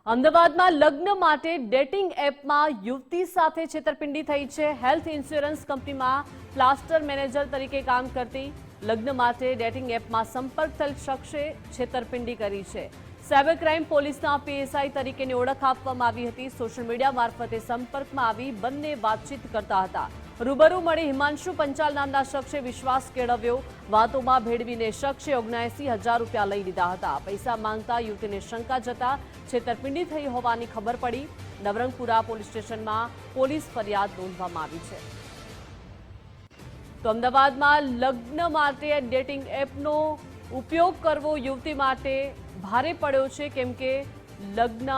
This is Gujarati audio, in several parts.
અમદાવાદમાં લગ્ન માટે ડેટિંગ એપમાં યુવતી સાથે છેતરપિંડી થઈ છે। હેલ્થ ઇન્સ્યોરન્સ કંપનીમાં પ્લાસ્ટર મેનેજર તરીકે કામ કરતી લગ્ન માટે ડેટિંગ એપમાં સંપર્ક થયેલ શખ્સે છેતરપિંડી કરી છે। સાયબર ક્રાઇમ પોલીસના પીએસઆઈ તરીકેની ઓળખ આપવામાં આવી હતી। સોશિયલ મીડિયા મારફતે સંપર્કમાં આવી બંને વાતચીત કરતા હતા। રૂબરૂ મળી હિમાંશુ પંચાલ નામના શખ્સે વિશ્વાસ કેળવ્યો। વાતોમાં ભેળવીને શખ્સે 79,000 રૂપિયા લઈ લીધા હતા। પૈસા માંગતા યુવતીને શંકા જતા છેતરપિંડી થઈ હોવાની ખબર પડી। નવરંગપુરા પોલીસ સ્ટેશનમાં પોલીસ ફરિયાદ નોંધવામાં આવી છે। તો અમદાવાદમાં લગ્ન માટે ડેટિંગ એપનો ઉપયોગ કરવો યુવતી માટે ભારે પડ્યો છે, કેમ કે લગ્ન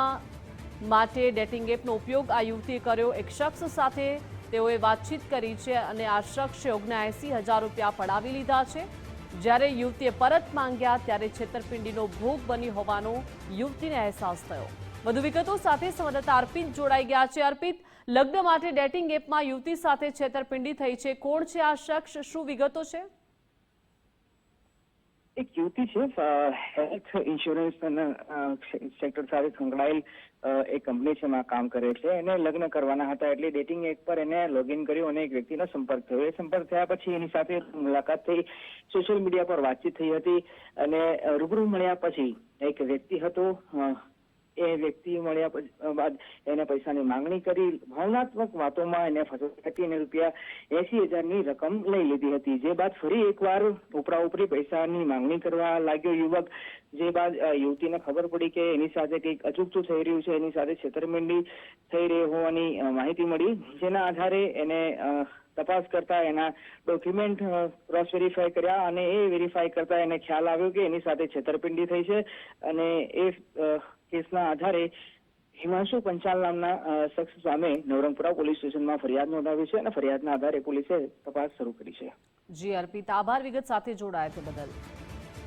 માટે ડેટિંગ એપનો ઉપયોગ આ યુવતીએ કર્યો। એક શખ્સ સાથે તેઓએ વાતચીત કરી છે અને આ શખ્સે 79,000 રૂપિયા પડાવી લીધા છે। જ્યારે યુવતીએ પરત માંગ્યા ત્યારે છેતરપિંડીનો ભોગ બની હોવાનો યુવતીને અહેસાસ થયો। વધુ વિગતો સાથે સંવાદદાતા અર્પિત જોડાઈ ગયા છે। અર્પિત, લગ્ન માટે ડેટિંગ એપમાં યુવતી સાથે છેતરપિંડી થઈ છે, કોણ છે આ શખ્સ, શું વિગતો છે? એક યુવતી છે, હેલ્થ ઇન્સ્યોરન્સ સેક્ટર સાથે સંકળાયેલ એક કંપની છે, એમાં કામ કરે છે। એને લગ્ન કરવાના હતા એટલે ડેટિંગ એપ પર એને લોગિન કર્યું અને એક વ્યક્તિનો સંપર્ક થયો। એ સંપર્ક થયા પછી એની સાથે મુલાકાત થઈ, સોશિયલ મીડિયા પર વાતચીત થઈ હતી અને રૂબરૂ મળ્યા પછી એક વ્યક્તિ હતો, એ વ્યક્તિ મળ્યા બાદ એને પૈસાની માંગણી કરી। ભાવનાત્મક વાતોમાં એને ફસાવી હતી અને ₹80,000ની રકમ લઈ લીધી હતી। જે બાદ ફરી એકવાર ઉપરાઉપરી પૈસાની માંગણી કરવા લાગ્યો યુવક। જે બાદ યુવતીને ખબર પડી કે એની સાથે કંઈક અચૂકતું થઈ રહ્યું છે, એની સાથે છેતરપિંડી થઈ રહી હોવાની માહિતી મળી। જેના આધારે એને તપાસ કરતા એના ડોક્યુમેન્ટ ક્રોસ વેરીફાઈ કર્યા અને એ વેરીફાઈ કરતા એને ખ્યાલ આવ્યો કે એની સાથે છેતરપિંડી થઈ છે અને એ કેસના આધારે હિમાંશુ પંચાલ નામના શખ્સ સામે નવરંગપુરા પોલીસ સ્ટેશનમાં ફરિયાદ નોંધાવી છે અને ફરિયાદના આધારે પોલીસે તપાસ શરૂ કરી છે। જી અર્પિત, આભાર વિગત સાથે જોડાયા તે બદલ।